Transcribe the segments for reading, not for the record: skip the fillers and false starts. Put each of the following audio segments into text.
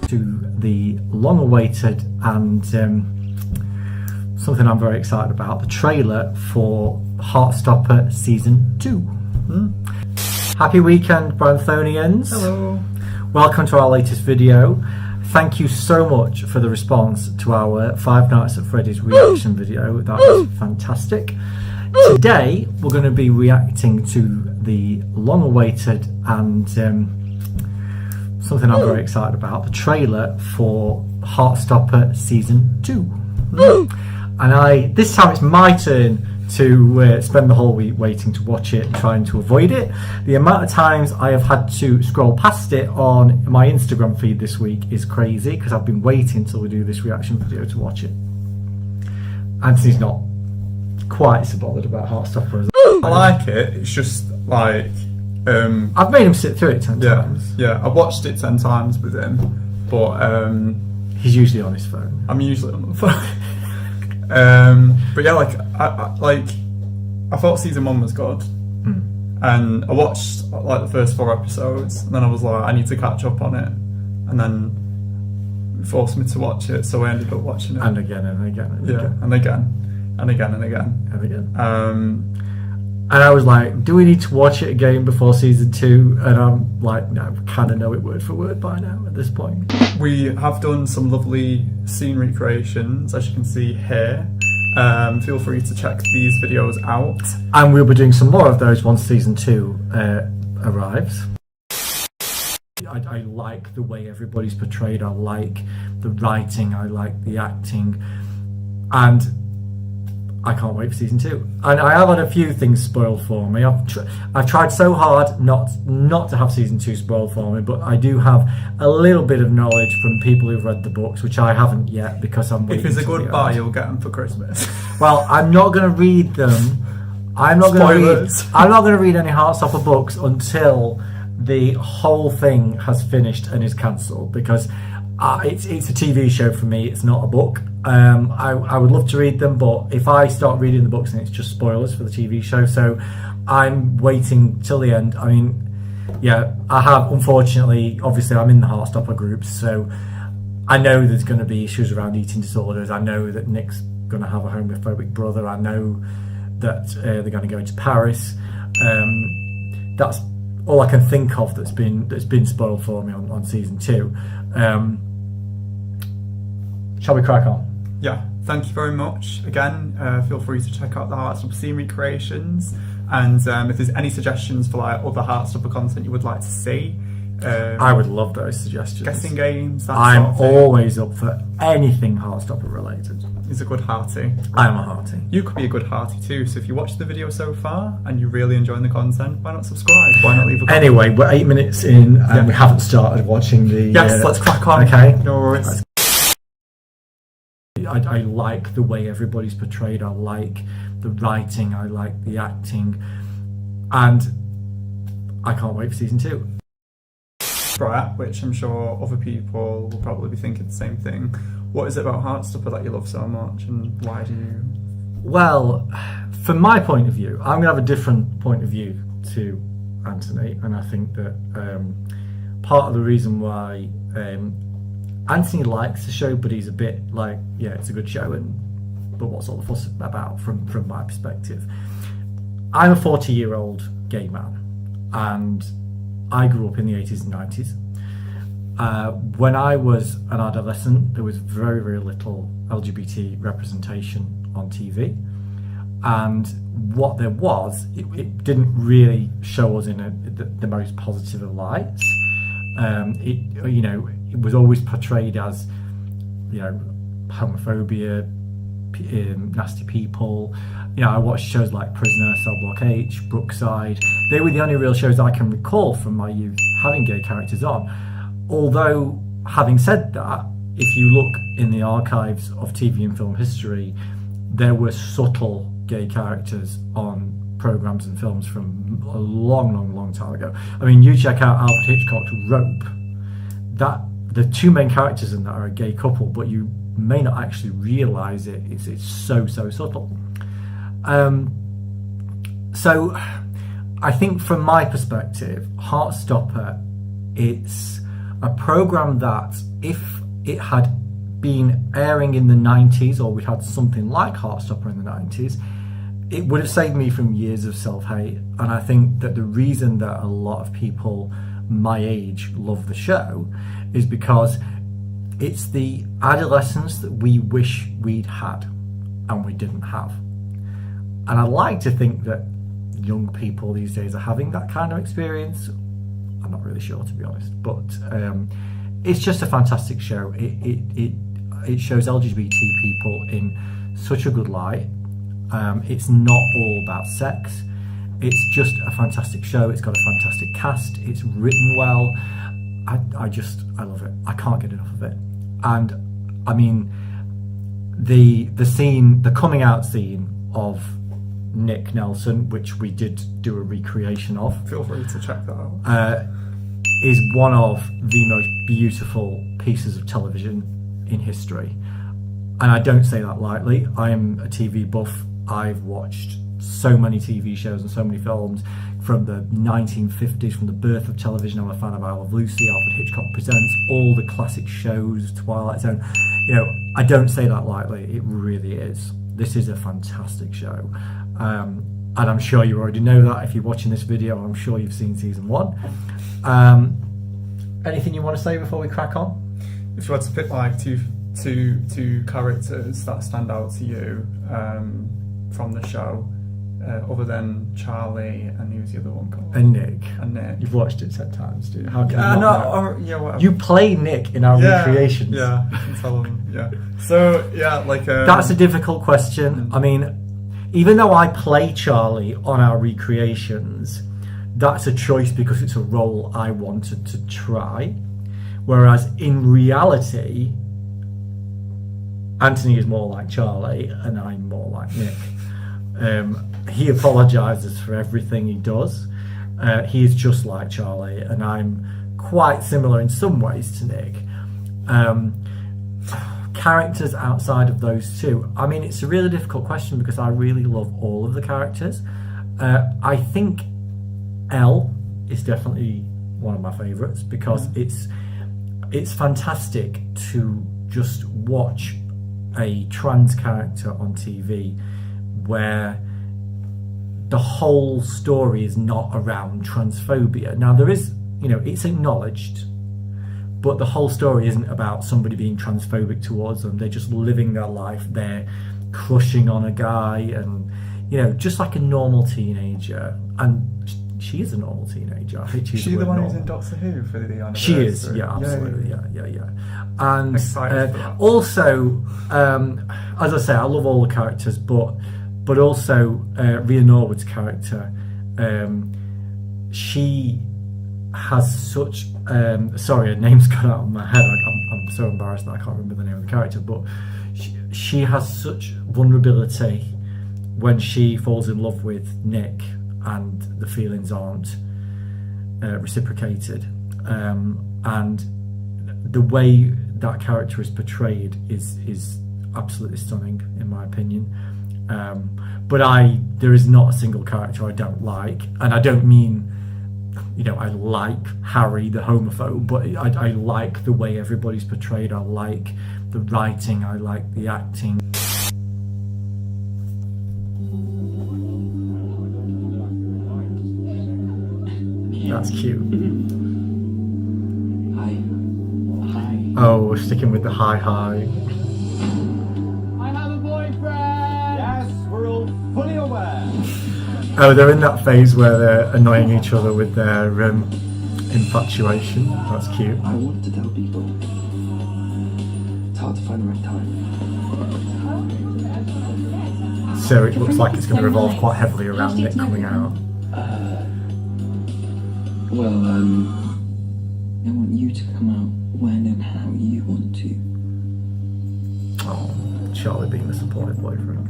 to the long-awaited and something I'm very excited about, the trailer for Heartstopper Season 2. Happy weekend, Branthonians. Hello. Welcome to our latest video. Thank you so much for the response to our Five Nights at Freddy's reaction video. That was fantastic. Today we're going to be reacting to the long-awaited and something I'm very excited about, the trailer for Heartstopper Season 2. And this time it's my turn to spend the whole week waiting to watch it and trying to avoid it. The amount of times I have had to scroll past it on my Instagram feed this week is crazy, because I've been waiting until we do this reaction video to watch it. Anthony's not quite so bothered about Heartstopper. I like it, it's just like... I've made him sit through it 10 times. Yeah, I've watched it 10 times with him, but... he's usually on his phone. I'm usually on the phone. But yeah, I thought season 1 was good, and I watched like the first 4 episodes, and then I was like, I need to catch up on it, and then it forced me to watch it, so I ended up watching it. And again and again and again. And again and again and again and again. And I was like, do we need to watch it again before season 2? And I'm like, no, I kind of know it word for word by now at this point. We have done some lovely scene recreations, as you can see here. Feel free to check these videos out. And we'll be doing some more of those once season 2 arrives. I like the way everybody's portrayed. I like the writing. I like the acting. And I can't wait for season 2. And I have had a few things spoiled for me. I've tried so hard not to have season 2 spoiled for me, but I do have a little bit of knowledge from people who've read the books, which I haven't yet, because I'm waiting. If it's a good buy, you'll get them for Christmas. Well, I'm not going to read them. I'm not going to read any Heartstopper books until the whole thing has finished and is cancelled, because it's a TV show for me. It's not a book. I would love to read them, but if I start reading the books, then it's just spoilers for the TV show. So I'm waiting till the end. I mean, yeah, I have, unfortunately, obviously I'm in the Heartstopper groups, so I know there's going to be issues around eating disorders. I know that Nick's going to have a homophobic brother. I know that they're going to go to Paris. That's all I can think of that's been spoiled for me on season 2. Shall we crack on? Yeah, thank you very much. Again, feel free to check out the Heartstopper scene recreations, and if there's any suggestions for like other Heartstopper content you would like to see, I would love those suggestions. Guessing games, that I'm sort of thing. always up for anything Heartstopper related. He's a good hearty. I'm a hearty. You could be a good hearty too, so if you watched the video so far and you're really enjoying the content, why not subscribe? Why not leave a comment? Anyway, we're 8 minutes in and we haven't started watching the... Yes, let's crack on. Okay. No worries. I like the way everybody's portrayed. I like the writing. I like the acting. And I can't wait for season 2. Right, which I'm sure other people will probably be thinking the same thing. What is it about Heartstopper that you love so much, and why do you... Well, from my point of view, I'm going to have a different point of view to Anthony, and I think that part of the reason why Anthony likes the show, but he's a bit like, yeah, it's a good show, but what's all the fuss about from my perspective? I'm a 40-year-old gay man, and I grew up in the 80s and 90s. When I was an adolescent, there was very, very little LGBT representation on TV, and what there was, it didn't really show us in the most positive of lights. It was always portrayed as, homophobia, nasty people. I watched shows like Prisoner, Cell Block H, Brookside. They were the only real shows that I can recall from my youth having gay characters on. Although, having said that, if you look in the archives of TV and film history, there were subtle gay characters on programmes and films from a long, long, long time ago. I mean, you check out Alfred Hitchcock's Rope. The 2 main characters in that are a gay couple, but you may not actually realise it. It's so subtle. So I think from my perspective, Heartstopper, it's a programme that if it had been airing in the 90s, or we had something like Heartstopper in the 90s, it would have saved me from years of self-hate. And I think that the reason that a lot of people my age love the show is because it's the adolescence that we wish we'd had and we didn't have. And I like to think that young people these days are having that kind of experience. I'm not really sure, to be honest, but it's just a fantastic show. It shows LGBT people in such a good light. It's not all about sex. It's just a fantastic show. It's got a fantastic cast. It's written well. I love it. I can't get enough of it. And I mean, the scene, the coming out scene of Nick Nelson, which we did do a recreation of. Feel free to check that out. Is one of the most beautiful pieces of television in history. And I don't say that lightly. I am a TV buff. I've watched so many TV shows and so many films from the 1950s, from the birth of television. I'm a fan of I Love Lucy, Alfred Hitchcock Presents, all the classic shows, Twilight Zone. You know, I don't say that lightly. It really is. This is a fantastic show. And I'm sure you already know that if you're watching this video. I'm sure you've seen season 1. Anything you want to say before we crack on? If you had to pick like two characters that stand out to you from the show, other than Charlie, and who's the other one called? And Nick. And Nick. You've watched it 10 times, dude. How can you no, not know? or, yeah, whatever. You play Nick in our recreations. Yeah, I can tell them. Yeah. So yeah, like that's a difficult question. I mean, even though I play Charlie on our recreations, that's a choice because it's a role I wanted to try. Whereas in reality, Anthony is more like Charlie and I'm more like Nick. He apologises for everything he does. He is just like Charlie, and I'm quite similar in some ways to Nick. Characters outside of those two, I mean, it's a really difficult question because I really love all of the characters. I think Elle is definitely one of my favourites because it's fantastic to just watch a trans character on TV where the whole story is not around transphobia. Now there is, you know, it's acknowledged, but the whole story isn't about somebody being transphobic towards them. They're just living their life. They're crushing on a guy and, you know, just like a normal teenager. And she is a normal teenager. I hate to use the word the one normal. who's in Doctor Who for the anniversary? She is, yeah, absolutely, yeah. And Excited for that. also, as I say, I love all the characters, but also Rhea Norwood's character, she has such sorry, her name's gone out of my head. I'm so embarrassed that I can't remember the name of the character, but she has such vulnerability when she falls in love with Nick and the feelings aren't reciprocated, and the way that character is portrayed is absolutely stunning in my opinion. But there is not a single character I don't like, and I don't mean, you know, I like Harry the homophobe, but I like the way everybody's portrayed. I like the writing, I like the acting. That's cute. Hi. Oh, we're sticking with the hi. I have a boyfriend! Yes, we're all fully aware. Oh, they're in that phase where they're annoying each other with their infatuation. That's cute. I wanted to tell people. It's hard to find the right time. So it looks like it's going to revolve quite heavily around Nick coming out. Well, I want you to come out when and how you want to. Oh, Charlie being the supportive boyfriend.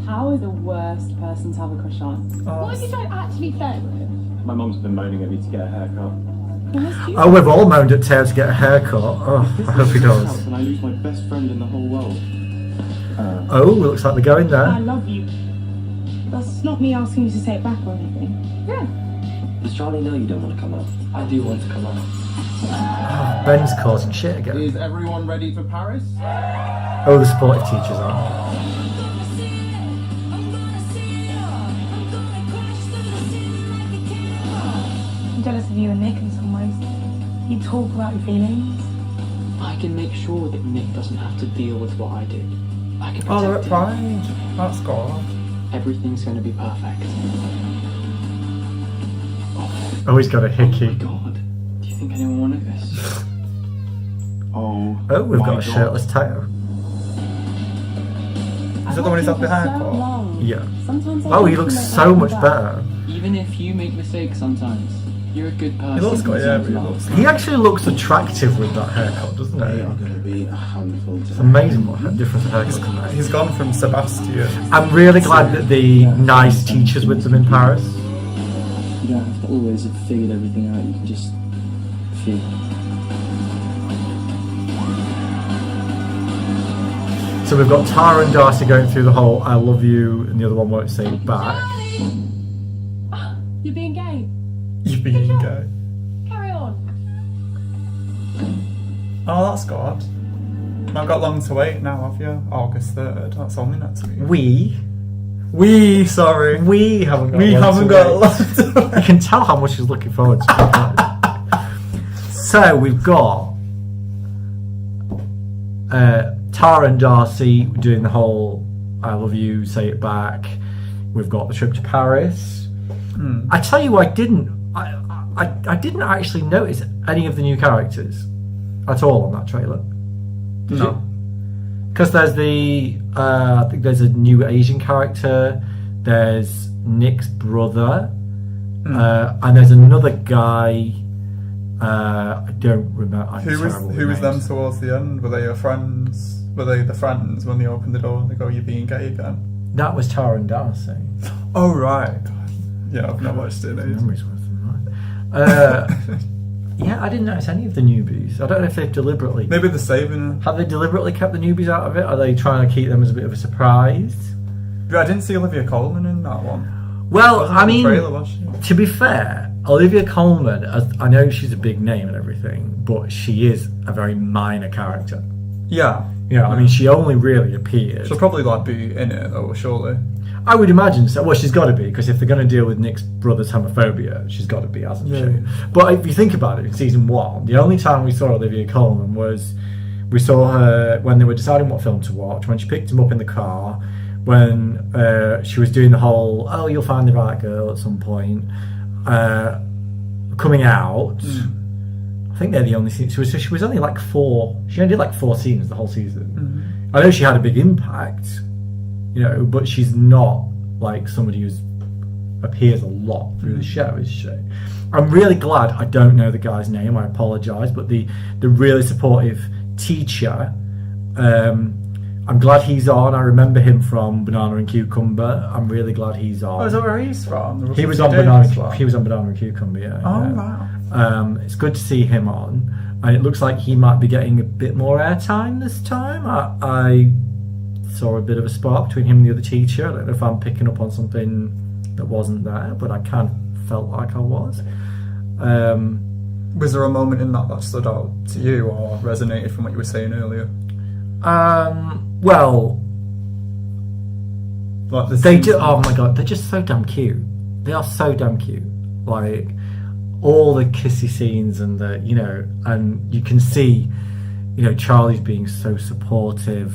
How is the worst person to have a crush on? What if you don't actually flirt with? My mum's been moaning at me to get a haircut. Oh, we've all moaned at Teo to get a haircut. Oh, I hope he does. And I lose my best friend in the whole world. Oh, looks like they're going I there. love you. That's not me asking you to say it back or anything. Yeah. Does Charlie know you don't want to come out? I do want to come out. Oh, Ben's causing shit again. Is everyone ready for Paris? Oh, the supportive teachers are. I'm jealous of you and Nick in some ways. You talk about your feelings. I can make sure that Nick doesn't have to deal with what I do. I can Oh, they're at protect him. Pride. That's good. Everything's going to be perfect. Oh, he's got a hickey. Oh my god. Do you think anyone will notice? Oh. Oh, we've my got a God. shirtless Tayo. Is that the one who's had the haircut? Yeah. Sometimes Oh, he looks so much better. Even if you make mistakes sometimes, you're a good person. He looks good, yeah, but he looks He actually looks attractive with that haircut, doesn't he? You're going to be a handful It's today. amazing what difference a haircut can make. He's gone from Sebastian. I'm really glad that the nice teachers with them in Paris. You don't have to always have figured everything out, you can just feel. So we've got Tara and Darcy going through the whole I love you and the other one won't say it back. You're being gay. You're being gay. Carry on. Oh, that's good. Not got long to wait now, have you? August 3rd. That's only next week. We Sorry. haven't got We long haven't to got a wait. lot to wait. You can tell how much he's looking forward to it. So we've got Tara and Darcy doing the whole I love you, say it back. We've got the trip to Paris. I tell you, I didn't actually notice any of the new characters at all on that trailer. Did No. you? Because there's I think there's a new Asian character. There's Nick's brother, and there's another guy. I don't remember. I'm Who terrible with was them names. towards the end? Were they your friends? Were they the friends when they opened the door and they go, you're being gay again? That was Tara and Darcy. Oh, right. Yeah, I've not watched it. Memories with them, right? Yeah, I didn't notice any of the newbies. I don't know if they've deliberately. Maybe they're saving. Have they deliberately kept the newbies out of it? Are they trying to keep them as a bit of a surprise? But I didn't see Olivia Colman in that one. Well, Wasn't I in the mean, trailer, was she? to be fair, Olivia Colman, I know she's a big name and everything, but she is a very minor character. Yeah. You know, I mean, she only really appeared. She'll probably like be in it though, surely. I would imagine so. Well, she's got to be, because if they're going to deal with Nick's brother's homophobia, she's got to be, hasn't she? Yeah. But if you think about it, in season 1, the only time we saw Olivia Colman was we saw her when they were deciding what film to watch, when she picked him up in the car, when she was doing the whole, oh, you'll find the right girl at some point, coming out. I think they're the only scenes. She was only like 4. She only did like 4 scenes the whole season. I know she had a big impact, you know, but she's not like somebody who appears a lot through the show, is she? I'm really glad, I don't know the guy's name, I apologise, but the really supportive teacher, I'm glad he's on. I remember him from Banana and Cucumber. I'm really glad he's on. Oh, is that where he's from? He was on Banana and Cucumber, yeah. Oh, yeah. wow. It's good to see him on, and it looks like he might be getting a bit more airtime this time. I saw a bit of a spark between him and the other teacher. I don't know if I'm picking up on something that wasn't there, but I kind of felt like I was. Was there a moment in that stood out to you or resonated from what you were saying earlier? Well, Like they do. Oh my god, they're just so damn cute. They are so damn cute. Like all the kissy scenes and the, you know, and you can see, you know, Charlie's being so supportive,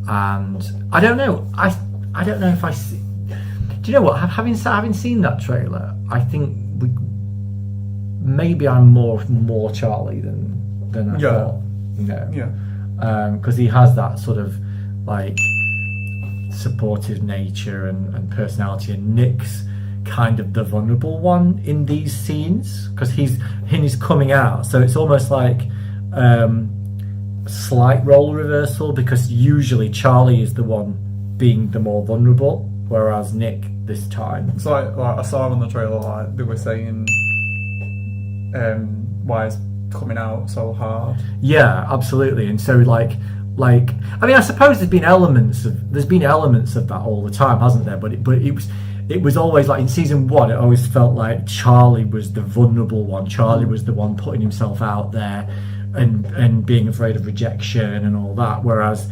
and I don't know. I don't know if I see. Do you know what? Having seen that trailer, I think maybe I'm more Charlie than I thought. You know. Yeah. Because he has that sort of like supportive nature and personality, and Nick's kind of the vulnerable one in these scenes because he's coming out, so it's almost like a slight role reversal, because usually Charlie is the one being the more vulnerable, whereas Nick this time. It's like I saw on the trailer, like they were saying, why is coming out so hard? Yeah, absolutely. And so like I mean, I suppose there's been elements of that all the time, hasn't there? But it was it was always like in season 1, it always felt like Charlie was the vulnerable one. Charlie was the one putting himself out there and being afraid of rejection and all that. Whereas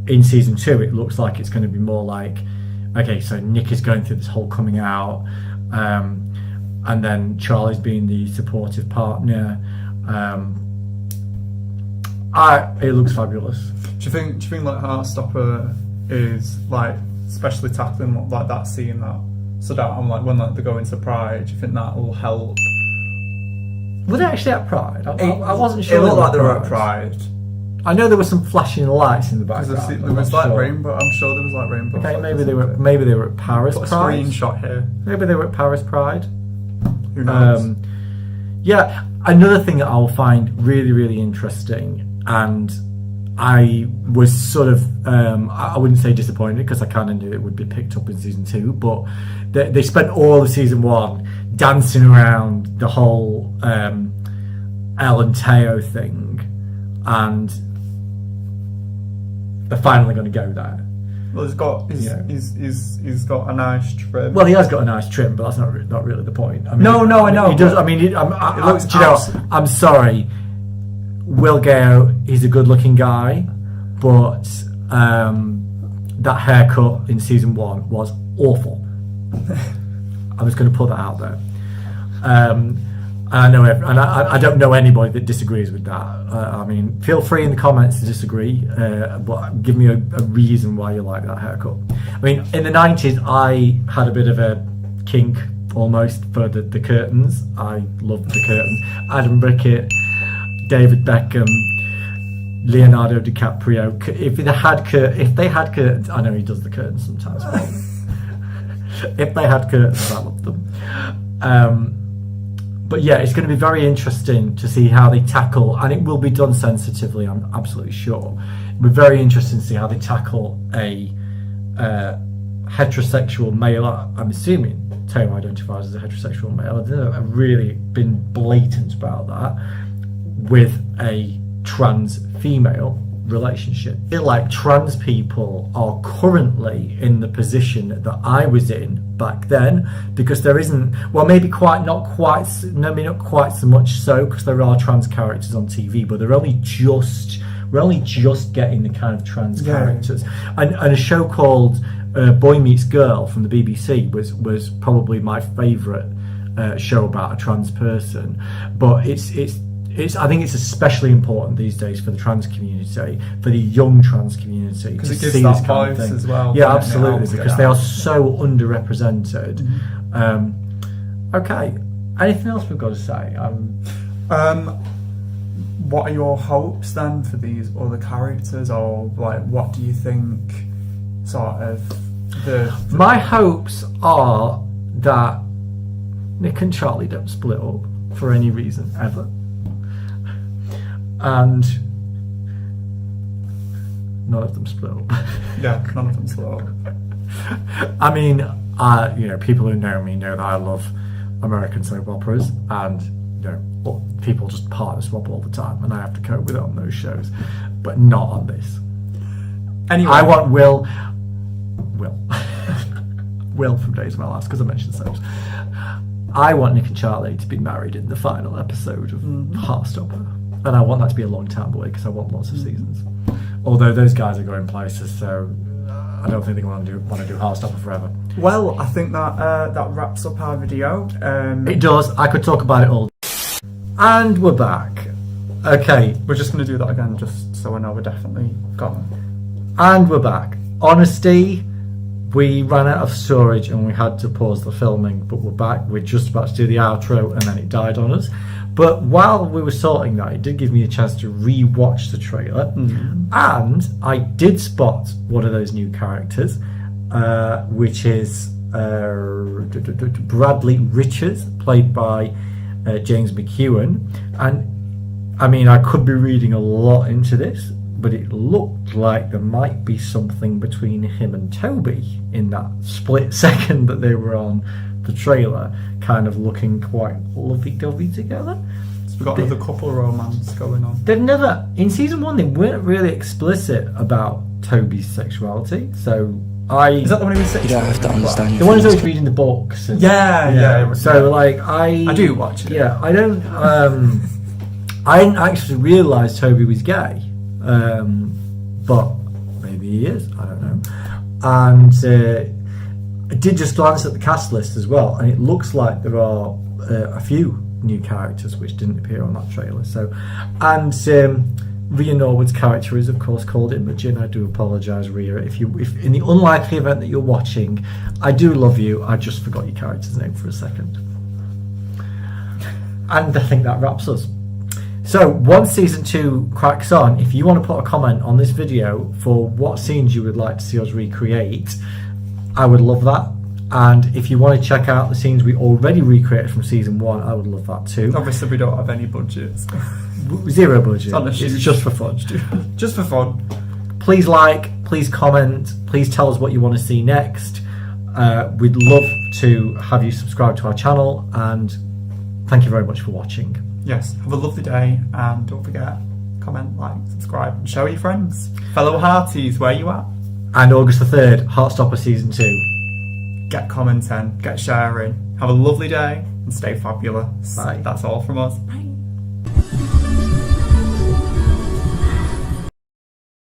in season 2, it looks like it's going to be more like, okay, so Nick is going through this whole coming out, and then Charlie's being the supportive partner. It looks fabulous. Do you think like Heartstopper is like especially tackling like that scene that stood out on like when like they go into Pride? Do you think that will help? Were they actually at Pride? I wasn't sure. It looked like they were at Pride. I know there were some flashing lights in the background. There was like rainbow. I'm sure there was like rainbow. Okay, maybe they were at Paris Put a Pride. screenshot here. Maybe they were at Paris Pride. Who knows? Yeah, another thing that I'll find really, really interesting, and I was sort of, I wouldn't say disappointed because I kind of knew it would be picked up in season 2, but they spent all of season 1 dancing around the whole Elle and Teo thing, and they're finally going to go there. Well, he's got a nice trim. Well, he has got a nice trim, but that's not really the point. I mean, No, I know. He does. I mean, I'm sorry. Will Gale, he's a good-looking guy, but that haircut in season 1 was awful. I'm just going to put that out there. I know, and I don't know anybody that disagrees with that. I mean, feel free in the comments to disagree, but give me a reason why you like that haircut. I mean, in the 90s, I had a bit of a kink almost for the curtains. I loved the curtains. Adam Brickett, David Beckham, Leonardo DiCaprio. If they had curtains, I know he does the curtains sometimes. If they had curtains, I loved them. But yeah, it's going to be very interesting to see how they tackle, and it will be done sensitively, I'm absolutely sure. It'll be very interesting to see how they tackle a heterosexual male. I'm assuming Teo identifies as a heterosexual male. I've really been blatant about that with a trans female relationship. I feel like trans people are currently in the position that I was in back then, because there isn't, well, maybe not quite so much so, because there are trans characters on TV, but we're only just getting the kind of trans characters. And a show called Boy Meets Girl from the BBC was probably my favourite show about a trans person. But I think it's especially important these days for the trans community, for the young trans community, because it to gives see that this kind of voice thing. as well. Yeah, absolutely, because they are so underrepresented. Okay, anything else we've got to say? What are your hopes then for these other characters, or like what do you think sort of My hopes are that Nick and Charlie don't split up for any reason ever, and none of them split up. Yeah, none of them split up. I mean, people who know me know that I love American soap operas, and people just partner swap all the time, and I have to cope with it on those shows, but not on this. Anyway, I want Will from Days of My Life, because I mentioned soaps. I want Nick and Charlie to be married in the final episode of Heartstopper, and I want that to be a long time away because I want lots of seasons. Although those guys are going places, so I don't think they want to do Heartstopper forever. Well, I think that wraps up our video. It does. I could talk about it all. And we're back. Okay. We're just going to do that again, just so I know we're definitely gone. And we're back. Honesty, we ran out of storage and we had to pause the filming, but we're back. We're just about to do the outro and then it died on us. But while we were sorting that, it did give me a chance to re-watch the trailer. And I did spot one of those new characters, which is Bradley Richards, played by James McEwan. And I mean, I could be reading a lot into this, but it looked like there might be something between him and Toby in that split second that they were on the trailer, kind of looking quite lovey-dovey together. So we've got another couple romance going on. They've never, in season 1, they weren't really explicit about Toby's sexuality. So Is that the one who was sexual? You don't have to understand your the one who's always feelings. reading the books. And, Yeah. So like I do watch it. Yeah, I don't. I didn't actually realise Toby was gay, but maybe he is. I don't know. And I did just glance at the cast list as well, and it looks like there are a few new characters which didn't appear on that trailer. So, and Rhea Norwood's character is of course called Imogen. I do apologise, Rhea, if in the unlikely event that you're watching, I do love you. I just forgot your character's name for a second. And I think that wraps us. So once season 2 cracks on, if you want to put a comment on this video for what scenes you would like to see us recreate, I would love that. And if you want to check out the scenes we already recreated from season 1, I would love that too. Obviously, we don't have any budgets. Zero budget. It's just for fun. Just for fun. Please like, please comment, please tell us what you want to see next. We'd love to have you subscribe to our channel, and thank you very much for watching. Yes, have a lovely day, and don't forget, comment, like, subscribe, and show your friends. Fellow Hearties, where you at? And August the 3rd, Heartstopper season 2. Get commenting, get sharing. Have a lovely day, and stay fabulous. Bye. That's all from us. Bye.